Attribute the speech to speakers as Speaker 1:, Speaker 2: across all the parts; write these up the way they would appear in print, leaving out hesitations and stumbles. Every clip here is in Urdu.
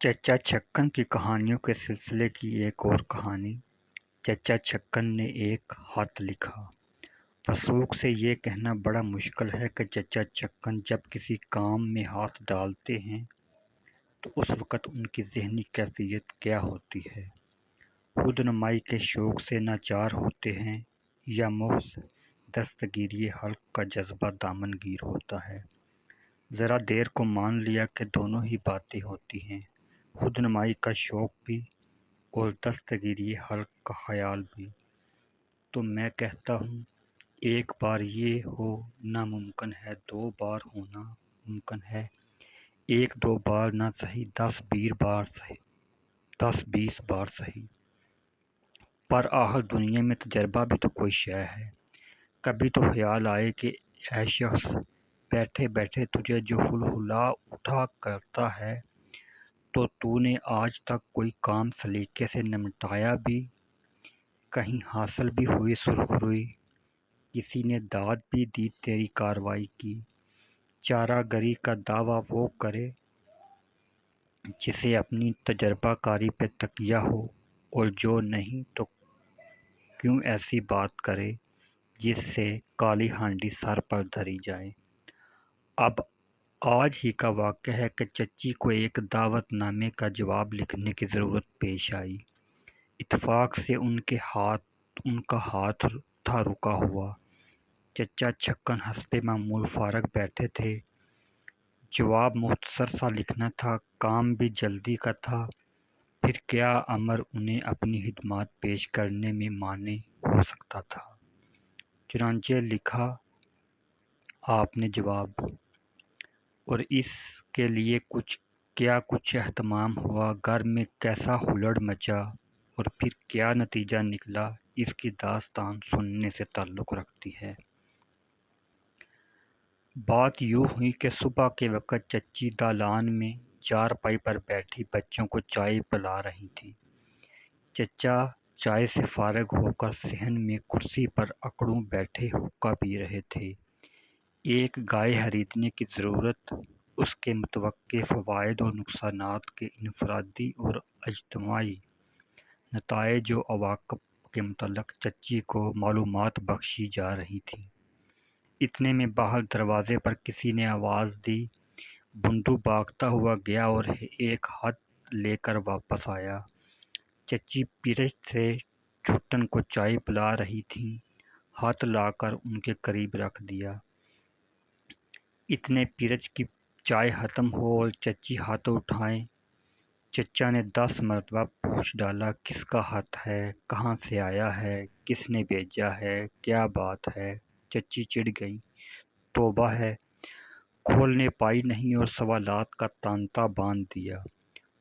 Speaker 1: چچا چھکن کی کہانیوں کے سلسلے کی ایک اور کہانی۔ چچا چھکن نے ایک خط لکھا۔ وثوق سے یہ کہنا بڑا مشکل ہے کہ چچا چھکن جب کسی کام میں ہاتھ ڈالتے ہیں تو اس وقت ان کی ذہنی کیفیت کیا ہوتی ہے۔ خود نمائی کے شوق سے ناچار ہوتے ہیں یا محض دستگیری حلق کا جذبہ دامن گیر ہوتا ہے۔ ذرا دیر کو مان لیا کہ دونوں ہی باتیں ہوتی ہیں، خود نمائی کا شوق بھی اور دستگیری حلق کا خیال بھی، تو میں کہتا ہوں ایک بار یہ ہو ناممکن ہے، 2 بار ہونا ممکن ہے، 1-2 بار نہ صحیح 10-20 بار صحیح، پر آخر دنیا میں تجربہ بھی تو کوئی شے ہے۔ کبھی تو خیال آئے کہ اے شخص، بیٹھے بیٹھے تجھے جو ہلہلا اٹھا کرتا ہے تو نے آج تک کوئی کام سلیقے سے نمٹایا بھی؟ کہیں حاصل بھی ہوئی سرخروئی؟ کسی نے داد بھی دی تیری کارروائی کی؟ چارہ گری کا دعویٰ وہ کرے جسے اپنی تجربہ کاری پہ تکیہ ہو، اور جو نہیں تو کیوں ایسی بات کرے جس سے کالی ہانڈی سر پر دھری جائے۔ اب آج ہی کا واقعہ ہے کہ چچی کو ایک دعوت نامے کا جواب لکھنے کی ضرورت پیش آئی۔ اتفاق سے ان کا ہاتھ تھا رکا ہوا۔ چچا چھکن حسب معمول فارغ بیٹھے تھے۔ جواب مختصر سا لکھنا تھا، کام بھی جلدی کا تھا، پھر کیا امر انہیں اپنی خدمات پیش کرنے میں مانع ہو سکتا تھا؟ چنانچہ لکھا آپ نے جواب، اور اس کے لیے کچھ اہتمام ہوا، گھر میں کیسا ہلڑ مچا، اور پھر کیا نتیجہ نکلا، اس کی داستان سننے سے تعلق رکھتی ہے۔ بات یوں ہوئی کہ صبح کے وقت چچی دالان میں چارپائی پر بیٹھی بچوں کو چائے پلا رہی تھی۔ چچا چائے سے فارغ ہو کر صحن میں کرسی پر اکڑوں بیٹھے حقہ پی رہے تھے۔ ایک گائے خریدنے کی ضرورت، اس کے متوقع فوائد اور نقصانات کے انفرادی اور اجتماعی نتائج و عواقب کے متعلق چچی کو معلومات بخشی جا رہی تھیں۔ اتنے میں باہر دروازے پر کسی نے آواز دی۔ بنڈو بھاگتا ہوا گیا اور ایک خط لے کر واپس آیا۔ چچی پیرچ سے چھٹن کو چائے پلا رہی تھیں، ہاتھ لا کر ان کے قریب رکھ دیا۔ اتنے پیرچ کی چائے ختم ہو اور چچی ہاتھ اٹھائیں، چچا نے 10 مرتبہ پوچھ ڈالا، کس کا خط ہے، کہاں سے آیا ہے، کس نے بھیجا ہے، کیا بات ہے؟ چچی چڑ گئی، توبہ ہے، کھولنے پائی نہیں اور سوالات کا تانتا باندھ دیا۔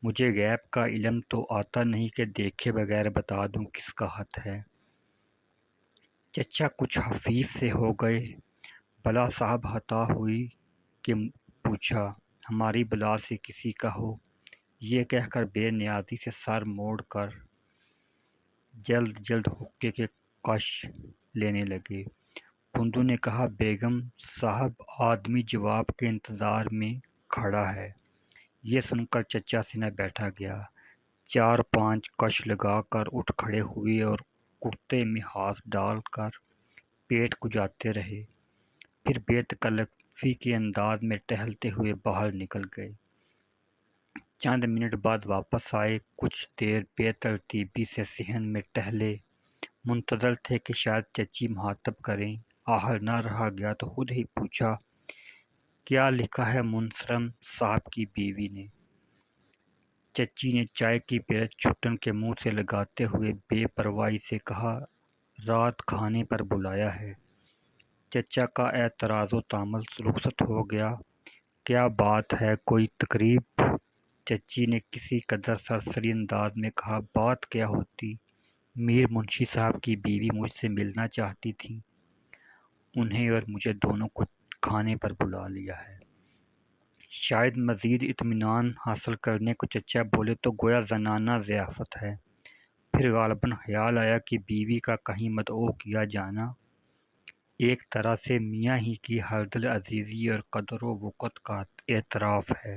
Speaker 1: مجھے غیب کا علم تو آتا نہیں کہ دیکھے بغیر بتا دوں کس کا خط ہے۔ چچا کچھ خفیف سے ہو گئے، بلا صاحب خطا ہوئی کہ پوچھا، ہماری بلا سے کسی کا ہو؟ یہ کہہ کر بے نیازی سے سر موڑ کر جلد حقے کے کش لینے لگے۔ بنڈو نے کہا، بیگم صاحب آدمی جواب کے انتظار میں کھڑا ہے۔ یہ سن کر چچا سینہ بیٹھا گیا، 4-5 کش لگا کر اٹھ کھڑے ہوئے اور کرتے میں ہاتھ ڈال کر پیٹ کھجاتے رہے، پھر بے تکلفی کے انداز میں ٹہلتے ہوئے باہر نکل گئے۔ چند منٹ بعد واپس آئے، کچھ دیر بے ترتیبی سے صحن میں ٹہلے، منتظر تھے کہ شاید چچی مخاطب کریں، آخر نہ رہا گیا تو خود ہی پوچھا، کیا لکھا ہے منصرم صاحب کی بیوی نے؟ چچی نے چائے کی پیرچ چھٹن کے منہ سے لگاتے ہوئے بے پرواہی سے کہا، رات کھانے پر بلایا ہے۔ چچا کا اعتراض و تامل رخصت ہو گیا، کیا بات ہے، کوئی تقریب؟ چچی نے کسی قدر سرسری انداز میں کہا، بات کیا ہوتی، میر منشی صاحب کی بیوی مجھ سے ملنا چاہتی تھیں، انہیں اور مجھے دونوں کو کھانے پر بلا لیا ہے۔ شاید مزید اطمینان حاصل کرنے کو چچا بولے تو گویا زنانہ ضیافت ہے، پھر غالباً خیال آیا کہ بیوی کا کہیں مدعو کیا جانا ایک طرح سے میاں ہی کی ہردل عزیزی اور قدر و وقت کا اعتراف ہے۔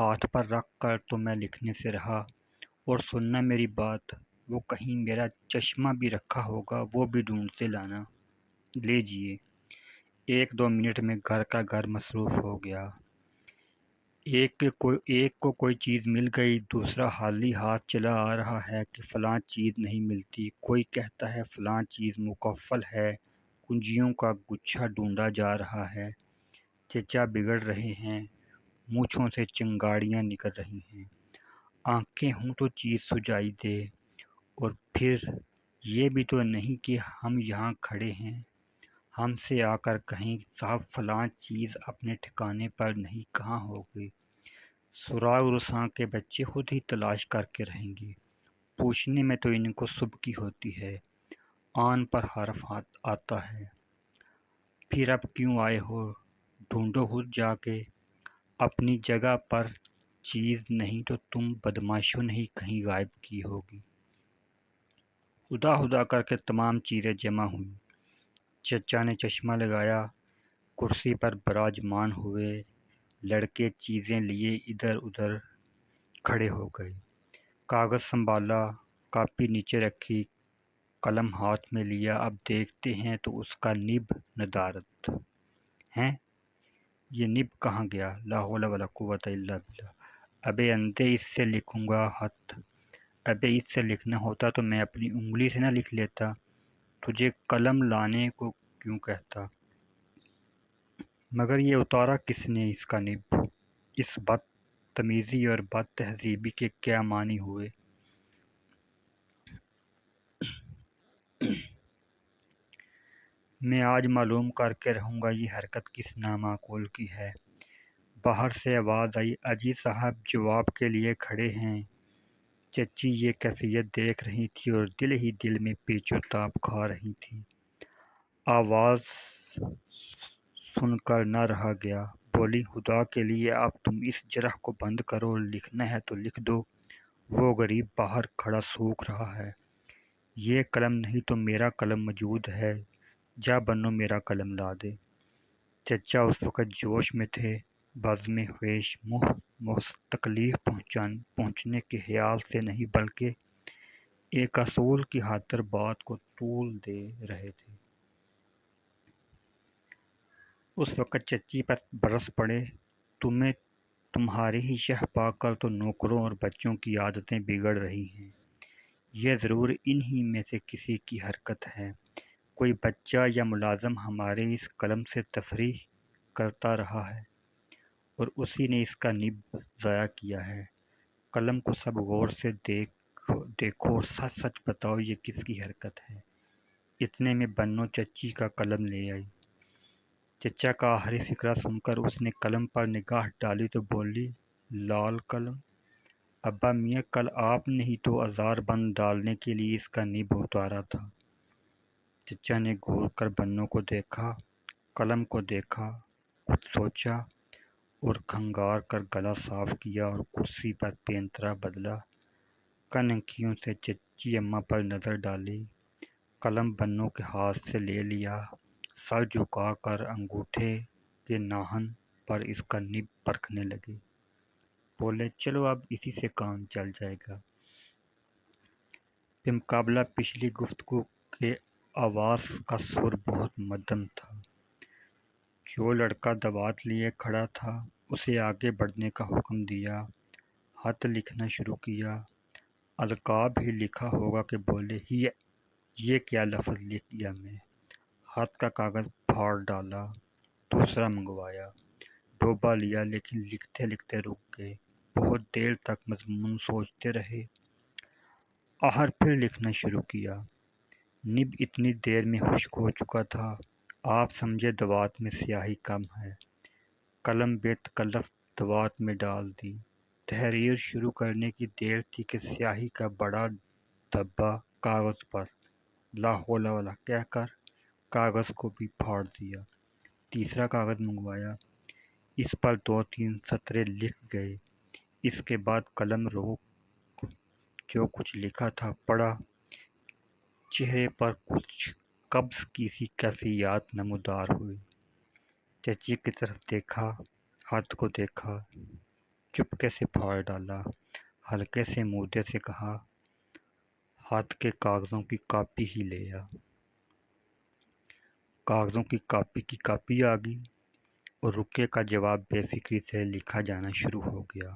Speaker 1: ہاتھ پر رکھ کر تو میں لکھنے سے رہا، اور سننا میری بات، وہ کہیں میرا چشمہ بھی رکھا ہوگا، وہ بھی ڈھونڈتے لانا۔ لیجئے۔ 1-2 منٹ میں گھر کا گھر مصروف ہو گیا۔ ایک کو کوئی چیز مل گئی، دوسرا حالی ہاتھ چلا آ رہا ہے کہ فلاں چیز نہیں ملتی، کوئی کہتا ہے فلاں چیز مقفل ہے، کنجیوں کا گچھا ڈھونڈا جا رہا ہے، چچا بگڑ رہے ہیں، مونچھوں سے چنگاڑیاں نکل رہی ہیں، آنکھیں ہوں تو چیز سجائی دے، اور پھر یہ بھی تو نہیں کہ ہم یہاں کھڑے ہیں، ہم سے آ کر کہیں صاحب فلاں چیز اپنے ٹھکانے پر نہیں کہاں ہوگی؟ سراغ رساں کے بچے خود ہی تلاش کر کے رہیں گے، پوچھنے میں تو ان کو صبح کی ہوتی ہے، آن پر حرف آتا ہے۔ پھر اب کیوں آئے ہو؟ ڈھونڈو خود جا کے اپنی جگہ پر، چیز نہیں تو تم بدماشوں نے ہی کہیں غائب کی ہوگی۔ خدا خدا کر کے تمام چیزیں جمع ہوئیں۔ چچا نے چشمہ لگایا، کرسی پر براجمان ہوئے، لڑکے چیزیں لیے ادھر ادھر کھڑے ہو گئے، کاغذ سنبھالا، کاپی نیچے رکھی، قلم ہاتھ میں لیا۔ اب دیکھتے ہیں تو اس کا نب ندارت ہیں۔ یہ نب کہاں گیا؟ لا حول ولا قوت الا باللہ۔ ابے اندھے، اس سے لکھوں گا خط؟ ابے اس سے لکھنا ہوتا تو میں اپنی انگلی سے نہ لکھ لیتا، تجھے قلم لانے کو کیوں کہتا؟ مگر یہ اتارا کس نے اس کا نب؟ اس بد تمیزی اور بد تہذیبی کے کیا معنی ہوئے؟ میں آج معلوم کر کے رہوں گا یہ حرکت کس نامعقول کی ہے۔ باہر سے آواز آئی، اجی صاحب جواب کے لیے کھڑے ہیں۔ چچی یہ کیفیت دیکھ رہی تھی اور دل ہی دل میں پیچ و تاب کھا رہی تھی۔ آواز سن کر نہ رہا گیا، بولی، خدا کے لیے اب تم اس جرح کو بند کرو، لکھنا ہے تو لکھ دو، وہ غریب باہر کھڑا سوکھ رہا ہے، یہ قلم نہیں تو میرا قلم موجود ہے، جا بنو میرا قلم لا دے۔ چچا اس وقت جوش میں تھے، بزم خویش، محض تکلیف پہنچنے کے خیال سے نہیں بلکہ ایک اصول کی خاطر بات کو طول دے رہے تھے۔ اس وقت چچی پر برس پڑے، تمہیں تمہاری ہی شہ پا کر تو نوکروں اور بچوں کی عادتیں بگڑ رہی ہیں، یہ ضرور انہی میں سے کسی کی حرکت ہے، کوئی بچہ یا ملازم ہمارے اس قلم سے تفریح کرتا رہا ہے اور اسی نے اس کا نب ضائع کیا ہے۔ قلم کو سب غور سے دیکھو اور سچ سچ بتاؤ یہ کس کی حرکت ہے۔ اتنے میں بنو چچی کا قلم لے آئی۔ چچا کا آخری فقرہ سن کر اس نے قلم پر نگاہ ڈالی تو بولی، لال قلم؟ ابا میاں کل آپ نے ہی تو آزار بند ڈالنے کے لیے اس کا نب اتارا تھا۔ چچا نے گھور کر بنو کو دیکھا، قلم کو دیکھا، کچھ سوچا اور کھنگار کر گلا صاف کیا اور کرسی پر پینترا بدلا، کنکھیوں سے چچی اماں پر نظر ڈالی، قلم بنو کے ہاتھ سے لے لیا، سر جھکا کر انگوٹھے کے ناخن پر اس کا نب پرکھنے لگے، بولے، چلو اب اسی سے کام چل جائے گا۔ بمقابلہ پچھلی گفتگو کے آواز کا سر بہت مدھم تھا۔ جو لڑکا دوات لیے کھڑا تھا اسے آگے بڑھنے کا حکم دیا، خط لکھنا شروع کیا، القاب ہی لکھا ہوگا کہ بولے، یہ کیا لفظ لکھ لیا میں، خط کا کاغذ پھاڑ ڈالا، دوسرا منگوایا، ڈوبا لیا، لیکن لکھتے لکھتے رک گئے، بہت دیر تک مضمون سوچتے رہے، آخر پھر لکھنا شروع کیا۔ نب اتنی دیر میں خشک ہو چکا تھا، آپ سمجھے دوات میں سیاہی کم ہے، قلم بے تکلف دوات میں ڈال دی، تحریر شروع کرنے کی دیر تھی کہ سیاہی کا بڑا دھبا کاغذ پر، لا حول ولا کہہ کر کاغذ کو بھی پھاڑ دیا، تیسرا کاغذ منگوایا، اس پر 2-3 سطریں لکھ گئے، اس کے بعد قلم روک جو کچھ لکھا تھا پڑھا، چہرے پر کچھ قبض کی سی کیفیات نمودار ہوئی۔ چچی کی طرف دیکھا، خط کو دیکھا، چپکے سے پھاڑ ڈالا۔ ہلکے سے مودے سے کہا، ہاتھ کے کاغذوں کی کاپی ہی لے آ۔ کاغذوں کی کاپی آ گئی اور رکیے کا جواب بے فکری سے لکھا جانا شروع ہو گیا۔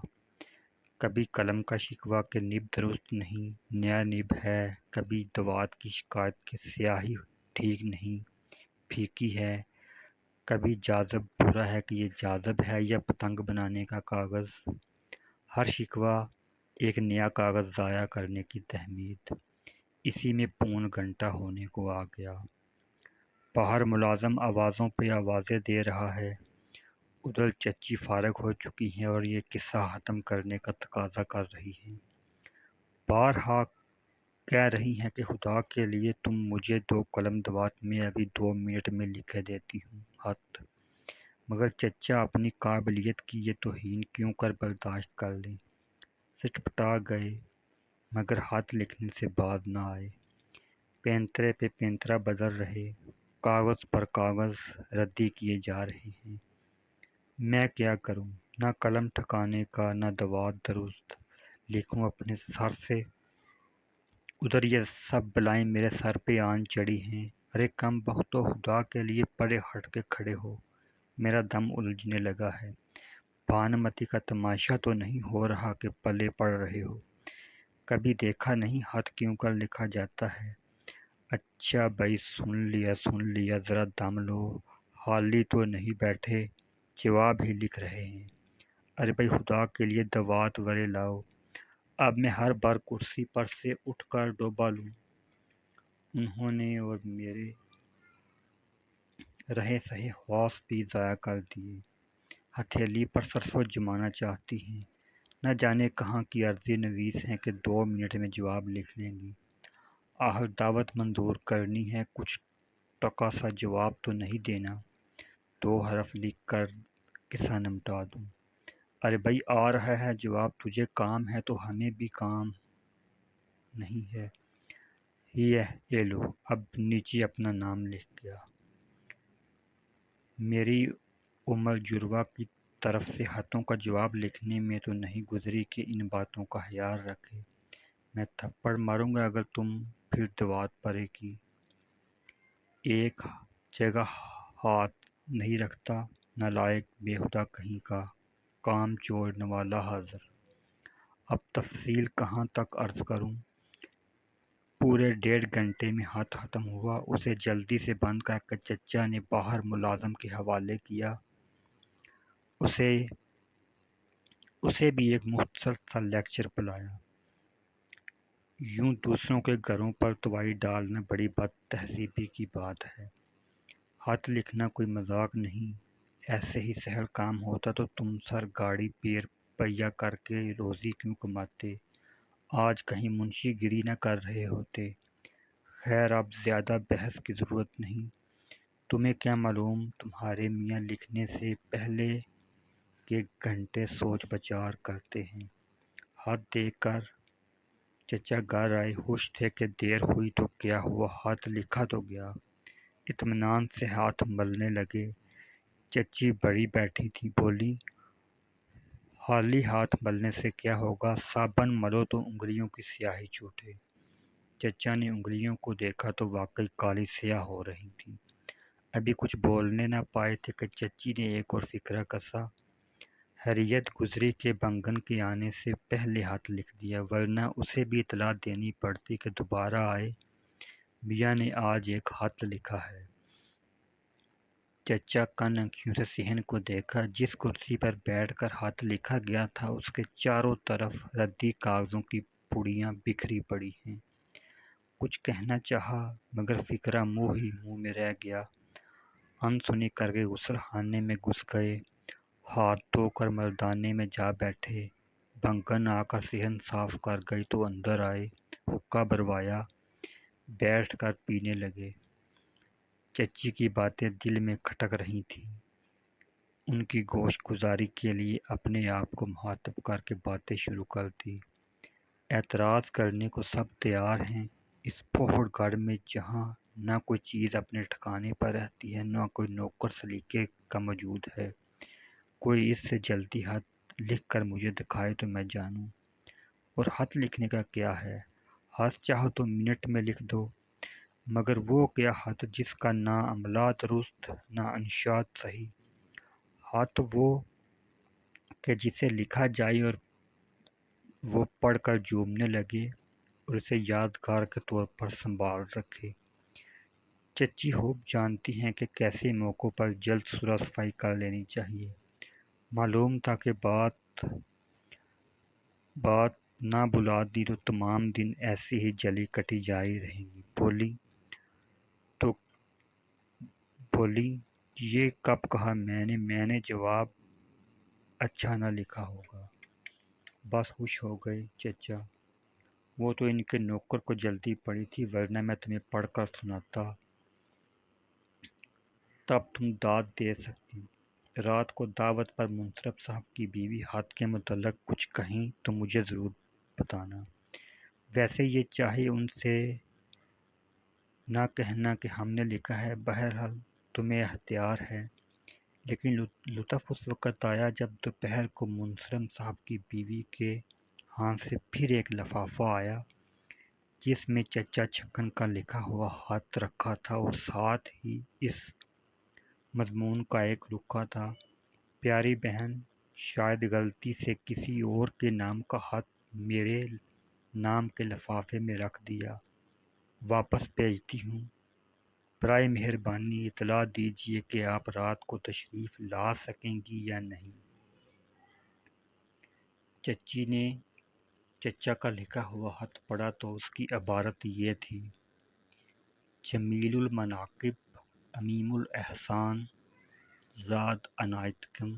Speaker 1: کبھی قلم کا شکوہ کہ نب درست نہیں، نیا نب ہے، کبھی دوات کی شکایت کہ سیاہی ٹھیک نہیں، پھیکی ہے، کبھی جاذب برا ہے کہ یہ جاذب ہے یا پتنگ بنانے کا کاغذ۔ ہر شکوہ ایک نیا کاغذ ضائع کرنے کی تہمید۔ اسی میں پون گھنٹہ ہونے کو آ گیا۔ باہر ملازم آوازوں پہ آوازیں دے رہا ہے، ادھر چچی فارغ ہو چکی ہیں اور یہ قصہ ختم کرنے کا تقاضا کر رہی ہیں۔ بارہا کہہ رہی ہیں کہ خدا کے لیے تم مجھے 2 قلم دوات میں ابھی 2 منٹ میں لکھ دیتی ہوں خط، مگر چچا اپنی قابلیت کی یہ توہین کیوں کر برداشت کر لیں۔ سچپٹا گئے مگر خط لکھنے سے باز نہ آئے۔ پینترے پہ پینترا بدل رہے، کاغذ پر کاغذ ردی کیے جا رہے ہیں۔ میں کیا کروں؟ نہ قلم ٹھکانے کا، نہ دوات درست لکھوں اپنے سر سے، ادھر یہ سب بلائیں میرے سر پہ آن چڑھی ہیں۔ ارے کم بختو، خدا کے لیے پرے ہٹ کے کھڑے ہو، میرا دم الجھنے لگا ہے۔ بھانمتی کا تماشا تو نہیں ہو رہا کہ پلے پڑ رہے ہو؟ کبھی دیکھا نہیں خط کیوں کر لکھا جاتا ہے؟ اچھا بھائی، سن لیا، ذرا دم لو، خالی تو نہیں بیٹھے، جواب ہی لکھ رہے ہیں۔ ارے بھائی خدا کے لیے دوات ورے لاؤ، اب میں ہر بار کرسی پر سے اٹھ کر ڈوبا لوں۔ انہوں نے اور میرے رہے سہے خواص بھی ضائع کر دیے۔ ہتھیلی پر سرسوں جمانا چاہتی ہیں، نہ جانے کہاں کی عرضی نویس ہیں کہ 2 منٹ میں جواب لکھ لیں گی۔ آخر دعوت منظور کرنی ہے، کچھ ٹکا سا جواب تو نہیں دینا، 2 حرف لکھ کر قصہ نمٹا دوں۔ ارے بھائی آ رہا ہے جواب، تجھے کام ہے تو ہمیں بھی کام نہیں ہے۔ یہ لو، اب نیچے اپنا نام لکھ گیا۔ میری عمر جروا کی طرف سے خطوں کا جواب لکھنے میں تو نہیں گزری کہ ان باتوں کا خیال رکھے۔ میں تھپڑ ماروں گا اگر تم پھر دوات پرے کی ایک جگہ ہاتھ نہیں رکھتا۔ نالائق بےہودہ کہیں کا، کام چور نوالا حاضر۔ اب تفصیل کہاں تک عرض کروں؟ پورے 1.5 گھنٹے میں خط ختم ہوا۔ اسے جلدی سے بند کر کے چچا نے باہر ملازم کے حوالے کیا۔ اسے بھی ایک مختصر سا لیکچر پلایا۔ یوں دوسروں کے گھروں پر توائی ڈالنا بڑی بد تہذیبی کی بات ہے۔ خط لکھنا کوئی مذاق نہیں، ایسے ہی سہل کام ہوتا تو تم سر گاڑی پیر پہیا کر کے روزی کیوں کماتے، آج کہیں منشی گری نہ کر رہے ہوتے۔ خیر اب زیادہ بحث کی ضرورت نہیں۔ تمہیں کیا معلوم تمہارے میاں لکھنے سے پہلے کے گھنٹے سوچ بچار کرتے ہیں۔ خط دیکھ کر چچا گھر آئے، خوش تھے کہ دیر ہوئی تو کیا ہوا، خط لکھا تو گیا۔ اطمینان سے ہاتھ ملنے لگے۔ چچی بڑی بیٹھی تھی، بولی، خالی ہاتھ ملنے سے کیا ہوگا، صابن ملو تو انگلیوں کی سیاہی چھوٹے۔ چچا نے انگلیوں کو دیکھا تو واقعی کالی سیاہ ہو رہی تھیں۔ ابھی کچھ بولنے نہ پائے تھے کہ چچی نے ایک اور فقرہ کسا۔ حریت گزری کہ بنگن کے آنے سے پہلے خط لکھ دیا، ورنہ اسے بھی اطلاع دینی پڑتی کہ دوبارہ آئے، میاں نے آج ایک خط لکھا ہے۔ چچا کن آنکھیوں سے صحن کو دیکھا۔ جس کرسی پر بیٹھ کر خط لکھا گیا تھا اس کے چاروں طرف ردی کاغذوں کی پڑیاں بکھری پڑی ہیں۔ کچھ کہنا چاہا مگر فقرہ منہ ہی منہ میں رہ گیا۔ انسنی کر کے غسل خانے میں گھس گئے، ہاتھ دھو کر مردانے میں جا بیٹھے۔ بنگن آ کر صحن صاف کر گئی تو اندر آئے، حقہ بھروایا، بیٹھ کر پینے لگے۔ چچی کی باتیں دل میں کھٹک رہی تھیں۔ ان کی گوش گزاری کے لیے اپنے آپ کو مخاطب کر کے باتیں شروع کر دی۔ اعتراض کرنے کو سب تیار ہیں، اس پھوڑ گڑھ میں جہاں نہ کوئی چیز اپنے ٹھکانے پر رہتی ہے، نہ کوئی نوکر سلیقے کا موجود ہے، کوئی اس سے جلدی لکھ کر مجھے دکھائے تو میں جانوں۔ اور خط لکھنے کا کیا ہے، خط چاہو تو منٹ میں لکھ دو، مگر وہ کیا خط جس کا نہ املا درست نہ انشاد صحیح، خط وہ کہ جسے لکھا جائے اور وہ پڑھ کر جومنے لگے اور اسے یادگار کے طور پر سنبھال رکھے۔ چچی خوب جانتی ہیں کہ کیسے موقعوں پر جلد سلح صفائی کر لینی چاہیے۔ معلوم تھا کہ بات نہ بلا دی تو تمام دن ایسی ہی جلی کٹی جاری رہیں گی۔ بولی یہ کب کہا میں نے جواب اچھا نہ لکھا ہوگا۔ بس خوش ہو گئے چچا، وہ تو ان کے نوکر کو جلدی پڑی تھی، ورنہ میں تمہیں پڑھ کر سناتا، تب تم داد دے سکتی۔ رات کو دعوت پر منصرف صاحب کی بیوی خط کے متعلق کچھ کہیں تو مجھے ضرور بتانا۔ ویسے یہ چاہیے ان سے نہ کہنا کہ ہم نے لکھا ہے، بہرحال تمہیں اختیار ہے۔ لیکن لطف اس وقت آیا جب دوپہر کو منصرف صاحب کی بیوی کے ہاتھ سے پھر ایک لفافہ آیا جس میں چچا چھکن کا لکھا ہوا خط رکھا تھا اور ساتھ ہی اس مضمون کا ایک رکھا تھا: پیاری بہن، شاید غلطی سے کسی اور کے نام کا خط میرے نام کے لفافے میں رکھ دیا، واپس بھیجتی ہوں۔ برائے مہربانی اطلاع دیجیے کہ آپ رات کو تشریف لا سکیں گی یا نہیں۔ چچی نے چچا کا لکھا ہوا خط پڑھا تو اس کی عبارت یہ تھی: جمیل المناقب، عمیم الاحسان، زاد عنایتکم،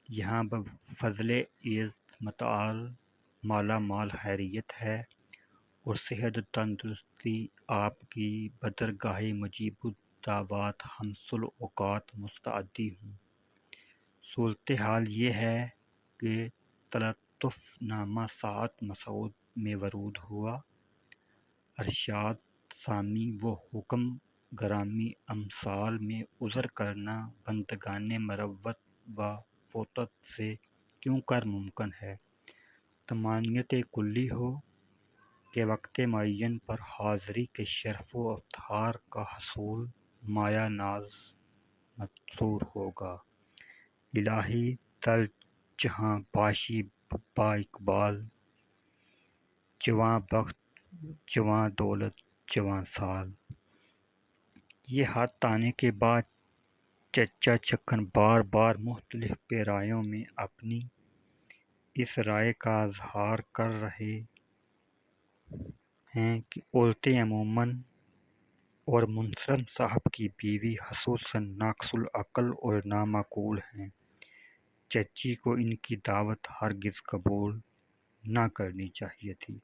Speaker 1: یہاں بفضل عزت متعال مالا مال خیریت ہے اور صحت و تندرستی آپ کی بدرگاہ مجیب الدعوات خمس الاوقات مستعدی ہوں۔ صورتحال یہ ہے کہ تلطف نامہ ساعت مسعود میں ورود ہوا، ارشاد سامی و حکم گرامی امثال میں عذر کرنا بندگان مروت و فوتت سے کیوں کر ممکن ہے، طمانینت کلی ہو کہ وقت معین پر حاضری کے شرف و افتخار کا حصول مایہ ناز مستور ہوگا۔ الہی در جہاں باشی با اقبال، جواں بخت جواں دولت جواں سال۔ یہ خط آنے کے بعد چچا چھکن بار بار مختلف پیرایوں میں اپنی اس رائے کا اظہار کر رہے ہیں کہ عورتیں عموماً اور منصرف صاحب کی بیوی خصوصاً ناقص العقل اور نامعقول ہیں۔ چچی کو ان کی دعوت ہرگز قبول نہ کرنی چاہیے تھی۔